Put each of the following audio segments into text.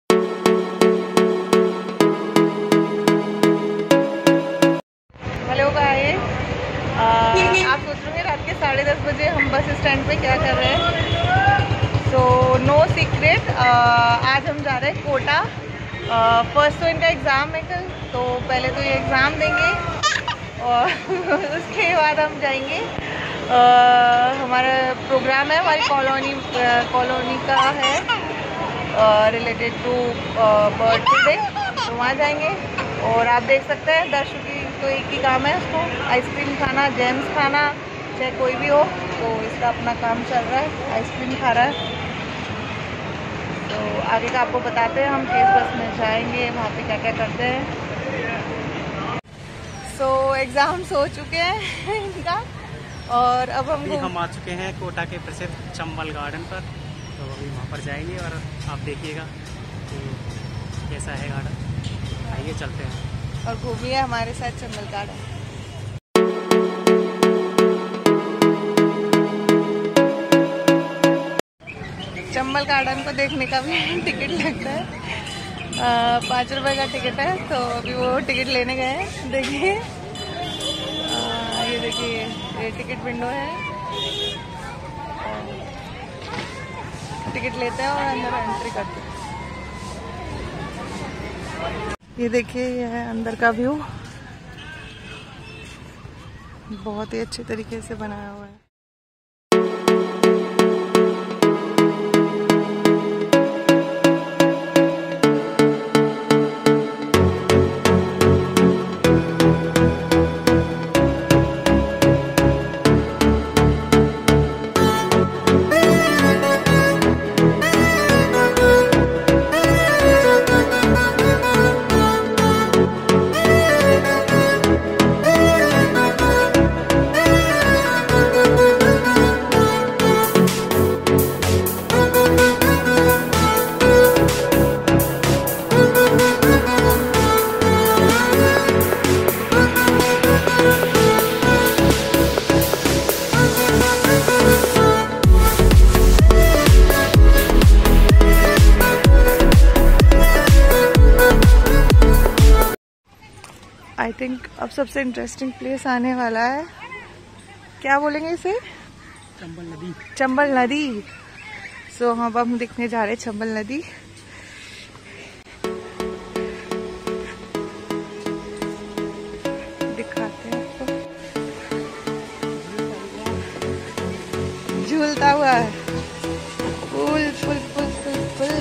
Hello guys, आप सोच रहे होंगे रात के 10:30 बजे हम बस स्टैंड पे क्या कर रहे हैं। सो नो सीक्रेट, आज हम जा रहे हैं कोटा। फर्स्ट तो इनका एग्ज़ाम है कल, तो पहले तो ये एग्ज़ाम देंगे और उसके बाद हम जाएंगे। हमारा प्रोग्राम है, हमारी कॉलोनी का है रिलेटेड टू बर्थडे, तो वहाँ जाएंगे। और आप देख सकते हैं दर्शकों की तो एक ही काम है, उसको आइसक्रीम खाना, जेम्स खाना, चाहे कोई भी हो, तो इसका अपना काम चल रहा है, आइसक्रीम खा रहा है। तो आगे का आपको बताते हैं, हम किस बस में जाएंगे, वहाँ पे क्या क्या करते हैं। सो एग्ज़ाम्स हो चुके हैं इनका, और अब हम आ चुके हैं कोटा के प्रसिद्ध चंबल गार्डन पर। तो अभी वहाँ पर जाएंगे और आप देखिएगा कि कैसा है गार्डन। आइए चलते हैं और घूमिए हमारे साथ चंबल गार्डन। चंबल गार्डन को देखने का भी टिकट लगता है, 5 रुपए का टिकट है। तो अभी वो टिकट लेने गए हैं। देखिए, ये देखिए, ये टिकट विंडो है, टिकट लेते हैं और अंदर एंट्री करते हैं। ये देखिए, ये है अंदर का व्यू, बहुत ही अच्छे तरीके से बनाया हुआ है। आई थिंक अब सबसे इंटरेस्टिंग प्लेस आने वाला है। क्या बोलेंगे इसे? चंबल नदी। चंबल नदी। सो हम देखने जा रहे हैं चंबल नदी। दिखाते हैं आपको, झूलता हुआ पुल पुल पुल पुल पुल।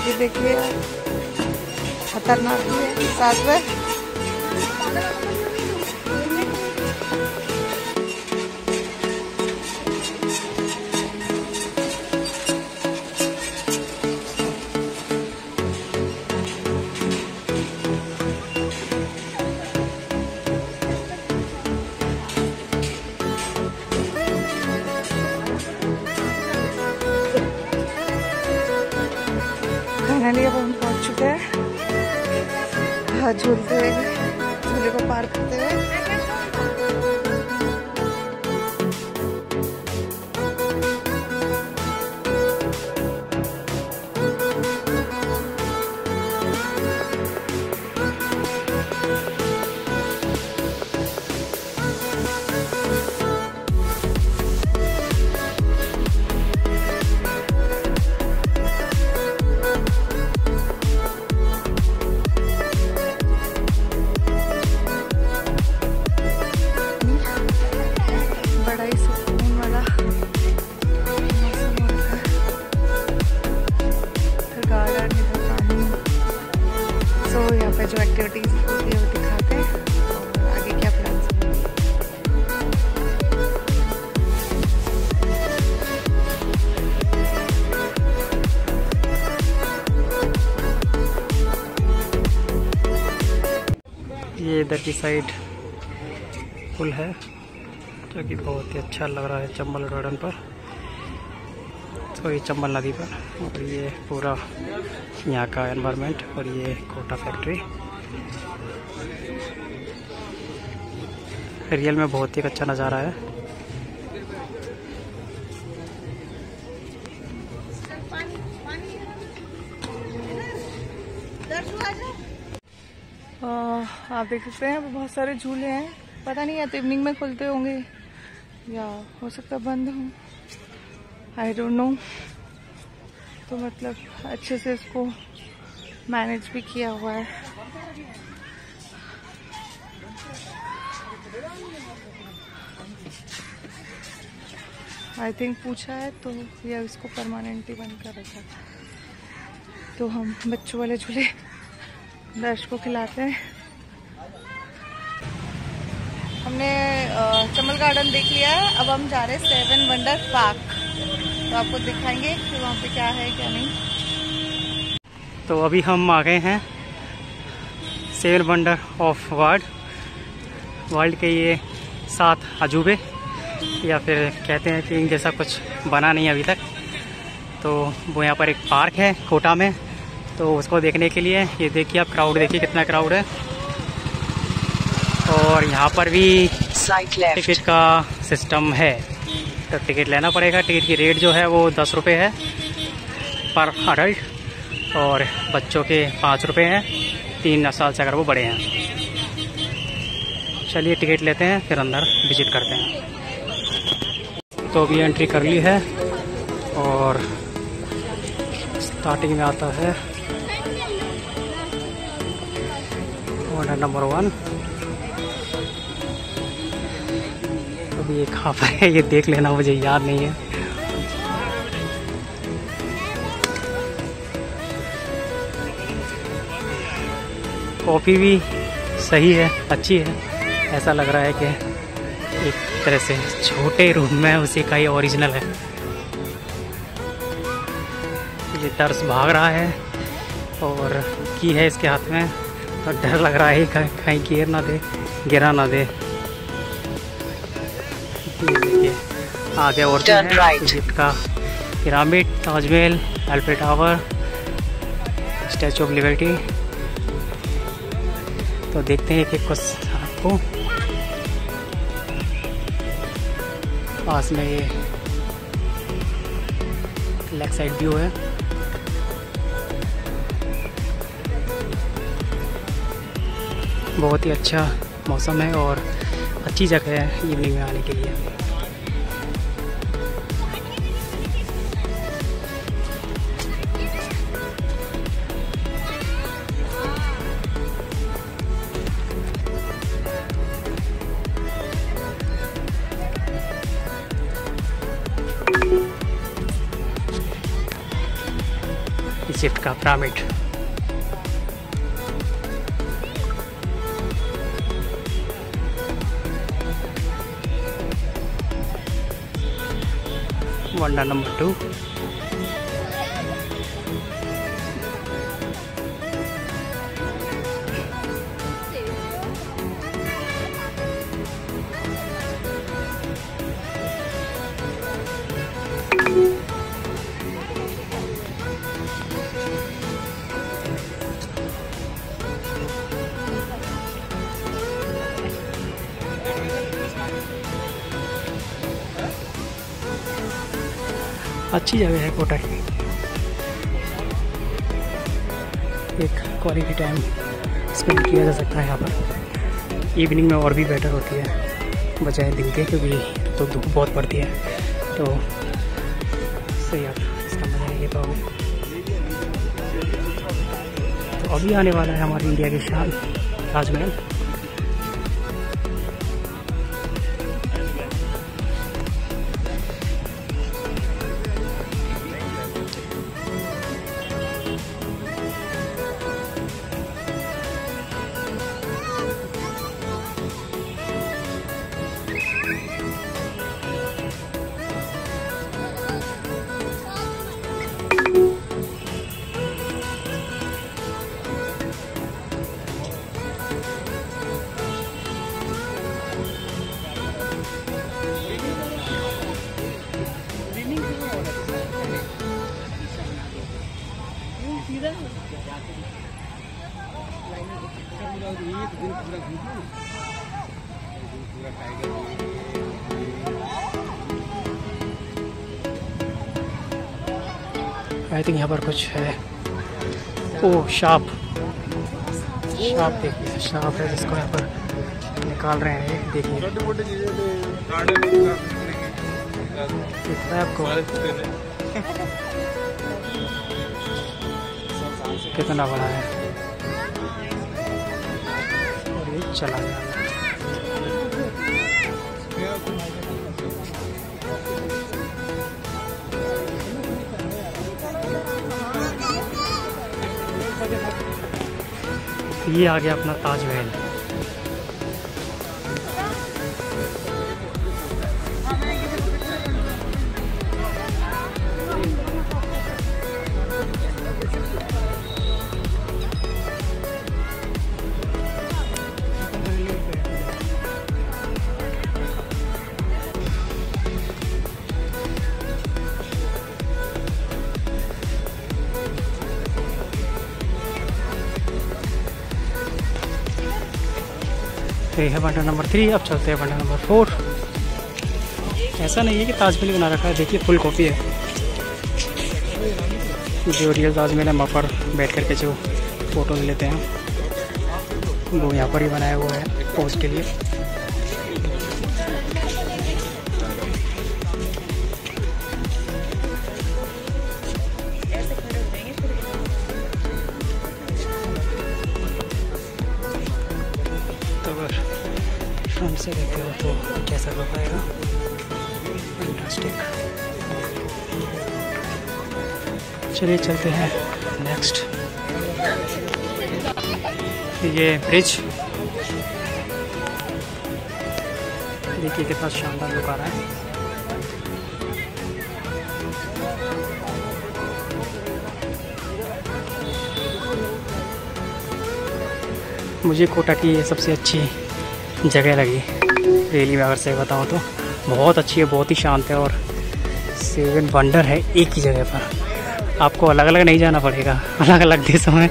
ये देखिए, खतरनाक भी है साथ में। फाइनली अब हम पहुंच चुके हैं, झूलते हुए, झूले को पार करते हुए। जो एक्टिविटीज होती है वो दिखाते हैं और आगे क्या प्लान्स हैं। ये इधर की साइड पुल है, जो कि बहुत ही अच्छा लग रहा है चंबल गार्डन पर। तो ये चंबल नदी पर, और ये पूरा यहाँ का एनवायरनमेंट, और ये कोटा फैक्ट्री रियल में बहुत ही अच्छा नज़ारा है। आप देख सकते हैं बहुत सारे झूले हैं, पता नहीं या तो इवनिंग में खुलते होंगे या हो सकता है बंद हो, आई डोंट नो। तो मतलब अच्छे से इसको मैनेज भी किया हुआ है। आई थिंक पूछा है तो या इसको परमानेंटली बंद कर रखा। तो हम बच्चों वाले झूले दर्श को खिलाते हैं। हमने चंबल गार्डन देख लिया है, अब हम जा रहे हैं 7 वंडर पार्क। तो आपको दिखाएंगे कि वहाँ पे क्या है क्या नहीं। तो अभी हम आ गए हैं 7 वंडर ऑफ वर्ल्ड के ये 7 अजूबे, या फिर कहते हैं कि इन जैसा कुछ बना नहीं अभी तक। तो वो यहाँ पर एक पार्क है कोटा में, तो उसको देखने के लिए ये देखिए आप, क्राउड देखिए कितना क्राउड है। और यहाँ पर भी टिकट का सिस्टम है, तो टिकट लेना पड़ेगा। टिकट की रेट जो है वो 10 रुपये है पर अडल्ट, और बच्चों के 5 रुपये हैं 3 साल से अगर वो बड़े हैं। चलिए टिकट लेते हैं, फिर अंदर विजिट करते हैं। तो अभी एंट्री कर ली है, और स्टार्टिंग में आता है वंडर नंबर 1। अभी एक कहाँ पर है ये देख लेना, मुझे याद नहीं है। कॉफ़ी भी सही है, अच्छी है। ऐसा लग रहा है कि एक तरह से छोटे रूम में उसी का ही ओरिजिनल है। ये दर्श भाग रहा है और की है इसके हाथ में, तो डर लग रहा है कहीं गिरा ना दे। देखिए आगे और इजिप्ट का pyramid, Taj Mahal, Eiffel tower, statue of liberty. तो देखते हैं कि कुछ आपको पास में ये लेग साइड व्यू है। बहुत ही अच्छा मौसम है और अच्छी जगह है इवनिंग में आने के लिए। इजिप्ट का पिरामिड, वंडर नंबर 2। अच्छी जगह है कोटा की, एक क्वालिटी टाइम स्पेंड किया जा सकता है यहाँ पर। इवनिंग में और भी बेटर होती है बजाय दिन के, क्योंकि तो धूप बहुत पड़ती है, तो सही आप इसका मजा नहीं ले पाओगे। तो अभी आने वाला है हमारी इंडिया की शान ताजमहल। आई थिंक यहाँ पर कुछ है। ओह शार्प, शार्प देखिए, शार्प है जिसको यहाँ पर निकाल रहे हैं। देखिए दिख रहा है आपको कितना बड़ा है। और ये चला गया। ये आ गया अपना ताजमहल। ये है बंडल नंबर 3। अब चलते हैं बंडल नंबर 4। ऐसा नहीं है कि ताजमहल बना रखा है, देखिए फुल कॉपी है। जो रियल ताजमहल है वहाँ पर बैठ करके जो फोटोज लेते हैं वो यहाँ पर ही बनाया हुआ है पोज के लिए। फ्रंट से देखते हो तो कैसा लग पाएगा, फैंटास्टिक। चलिए चलते हैं नेक्स्ट। ये ब्रिज देखिए कितना शानदार लुक आ रहा है। मुझे कोटा की ये सबसे अच्छी जगह लगी रेली में, अगर से बताऊँ तो बहुत अच्छी है, बहुत ही शांत है और 7 वंडर है एक ही जगह पर। आपको अलग अलग नहीं जाना पड़ेगा, अलग अलग देशों में,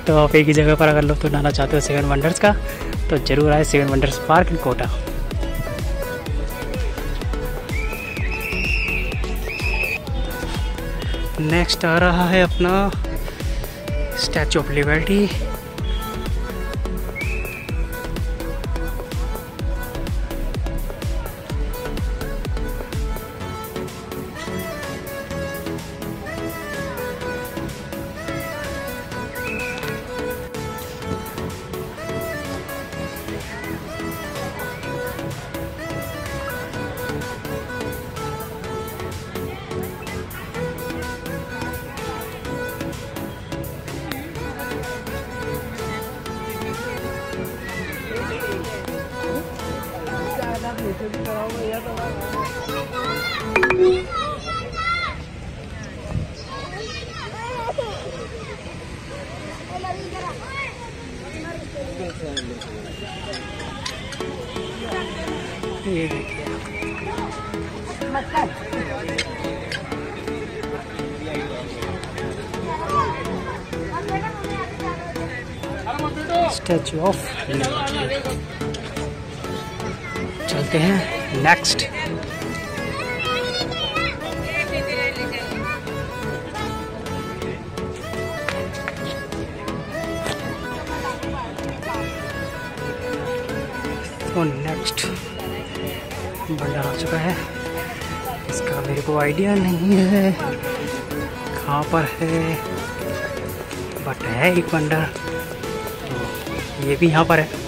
तो आप एक ही जगह पर अगर लुत्फ़ उठाना चाहते हो 7 वंडर्स का तो ज़रूर आए 7 wonders park in Kota. Next आ रहा है अपना स्टैचू ऑफ लिबर्टी। ये देखिए स्टैचू ऑफ लिबर्टी। चलते हैं नेक्स्ट। तो नेक्स्ट बंडर आ चुका है, इसका मेरे को आइडिया नहीं है कहाँ पर है, बट है एक बंडर, तो ये भी यहाँ पर है।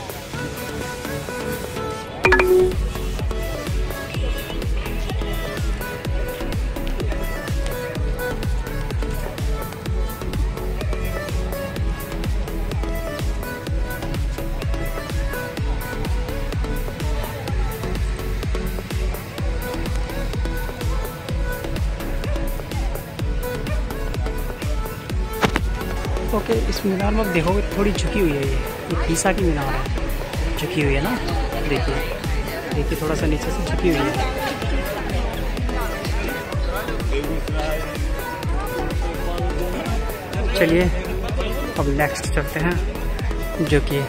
ओके, इस मीनार में देखोगे थोड़ी झुकी हुई है, ये पीसा की मीनार है, झुकी हुई है ना, देखिए देखिए थोड़ा सा नीचे से झुकी हुई है। चलिए अब नेक्स्ट चलते हैं, जो कि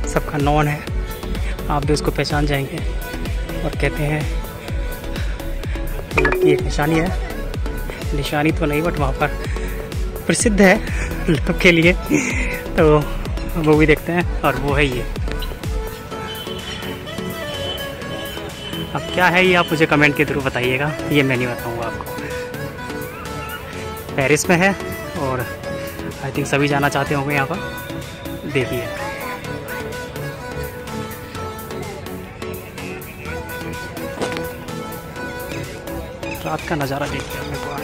सबका नॉन है, आप भी उसको पहचान जाएंगे। और कहते हैं कि एक निशानी है, निशानी तो नहीं बट वहाँ पर प्रसिद्ध है लव के लिए, तो वो भी देखते हैं। और वो है ये, अब क्या है ये आप मुझे कमेंट के थ्रू बताइएगा, ये मैं नहीं बताऊँगा आपको। पेरिस में है और आई थिंक सभी जाना चाहते होंगे यहाँ पर। देखिए रात का नज़ारा देखते हैं मेरे को।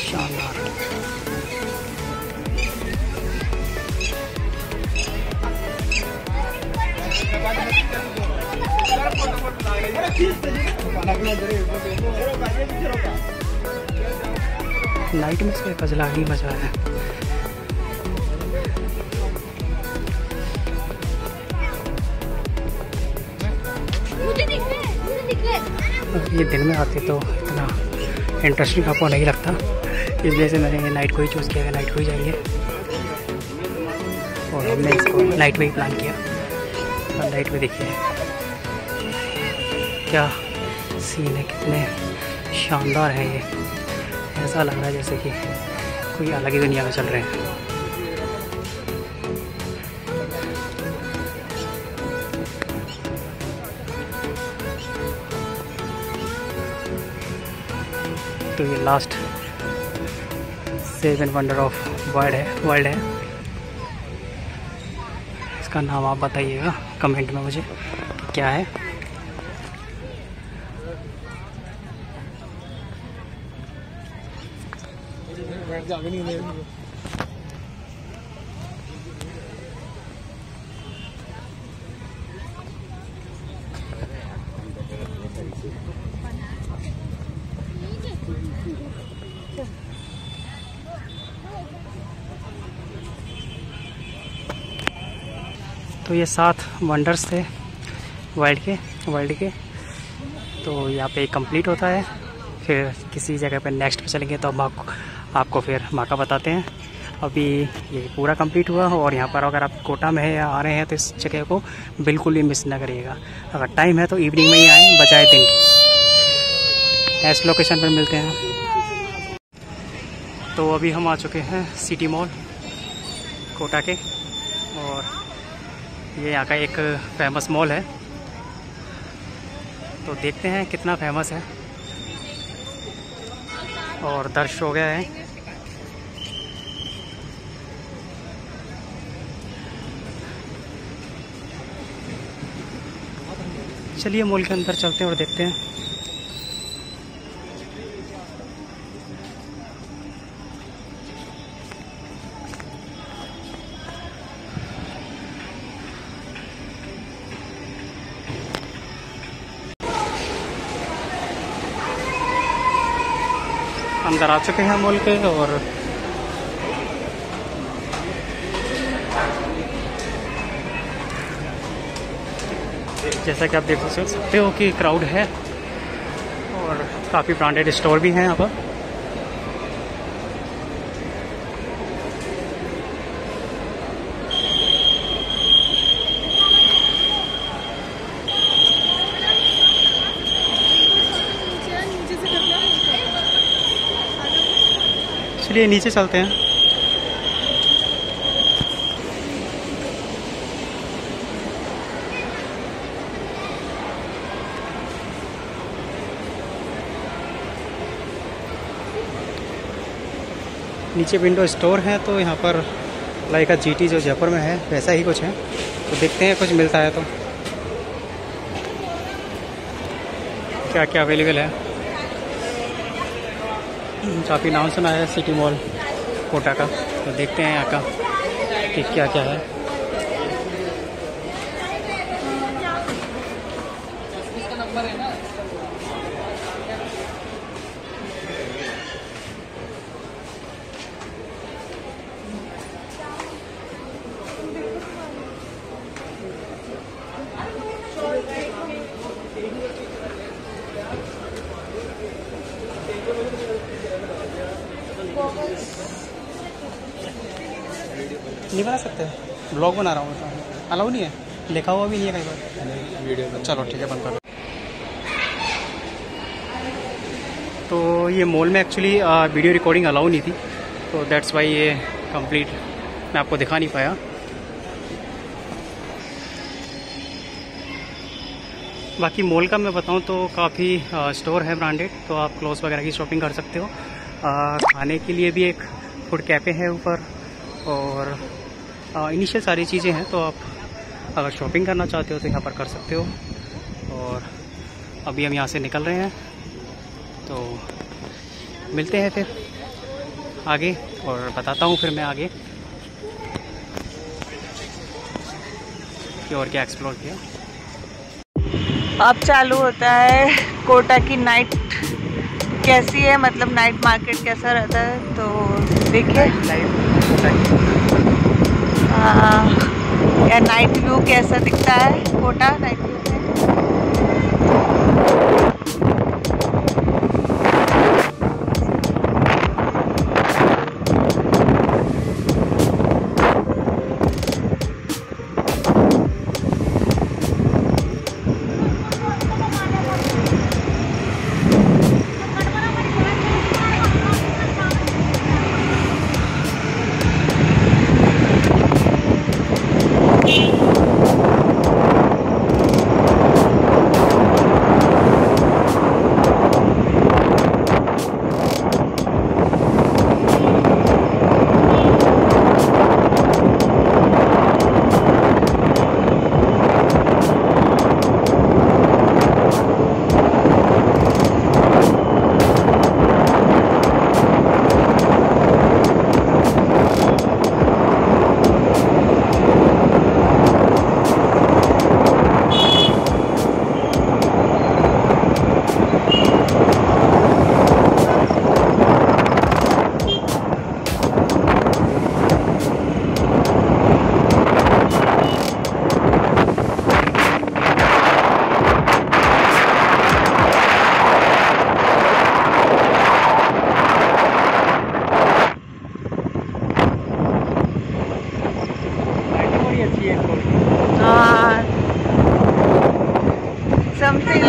शानदार। नाइट में से फजला ही मजा है। ये दिन में आते तो इतना इंटरेस्टिंग आपको नहीं लगता, इस वजह से मैंने नाइट को ही चूज़ किया, नाइट को ही जाएंगे। और हमने इसको नाइट में ही प्लान किया। और नाइट में देखिए क्या सीन है, कितने शानदार है ये। ऐसा लग रहा है जैसे कि कोई अलग ही दुनिया में चल रहे हैं। तो ये लास्ट 7 वंडर ऑफ वर्ल्ड है। इसका नाम आप बताइएगा कमेंट में मुझे कि क्या है। तो ये 7 वंडर्स थे वर्ल्ड के। तो यहाँ पे कंप्लीट होता है, फिर किसी जगह पे नेक्स्ट पे चलेंगे तो अब आपको फिर माका बताते हैं। अभी ये पूरा कंप्लीट हुआ और यहाँ पर अगर आप कोटा में है या आ रहे हैं तो इस जगह को बिल्कुल भी मिस ना करिएगा। अगर टाइम है तो इवनिंग में ही आएँ बजाय दिन की। इस लोकेशन पर मिलते हैं। तो अभी हम आ चुके हैं सिटी मॉल कोटा के, और ये यहाँ का एक फेमस मॉल है। तो देखते हैं कितना फेमस है। और दर्श हो गया है। चलिए मॉल के अंदर चलते हैं और देखते हैं। अंदर आ चुके हैं मॉल के, और जैसा कि आप देख सकते हो कि क्राउड है और काफ़ी ब्रांडेड स्टोर भी हैं यहाँ पर। चलिए नीचे चलते हैं। नीचे विंडो स्टोर है, तो यहाँ पर लाइका जीटी जो जयपुर में है वैसा ही कुछ है। तो देखते हैं कुछ मिलता है तो क्या क्या अवेलेबल है। काफ़ी नाम सुना है सिटी मॉल कोटा का, तो देखते हैं यहाँ का कि क्या क्या है। नहीं बना सकते, ब्लॉग बना रहा हूँ तो अलाउ नहीं है, लिखा हुआ भी नहीं है कहीं पर वीडियो। चलो ठीक है, बंद कर। तो ये मॉल में एक्चुअली वीडियो रिकॉर्डिंग अलाउ नहीं थी, तो दैट्स वाई ये कंप्लीट मैं आपको दिखा नहीं पाया। बाकी मॉल का मैं बताऊं तो काफ़ी स्टोर है ब्रांडेड, तो आप क्लोथ्स वगैरह की शॉपिंग कर सकते हो। खाने के लिए भी एक फूड कैफ़े है ऊपर, और इनिशियल सारी चीज़ें हैं, तो आप अगर शॉपिंग करना चाहते हो तो यहाँ पर कर सकते हो। और अभी हम यहाँ से निकल रहे हैं, तो मिलते हैं फिर आगे, और बताता हूँ फिर मैं आगे कि और क्या एक्सप्लोर किया। अब चालू होता है कोटा की नाइट। कैसी है, मतलब नाइट मार्केट कैसा रहता है, तो देखिए या नाइट व्यू कैसा दिखता है कोटा नाइट व्यू में। समथिंग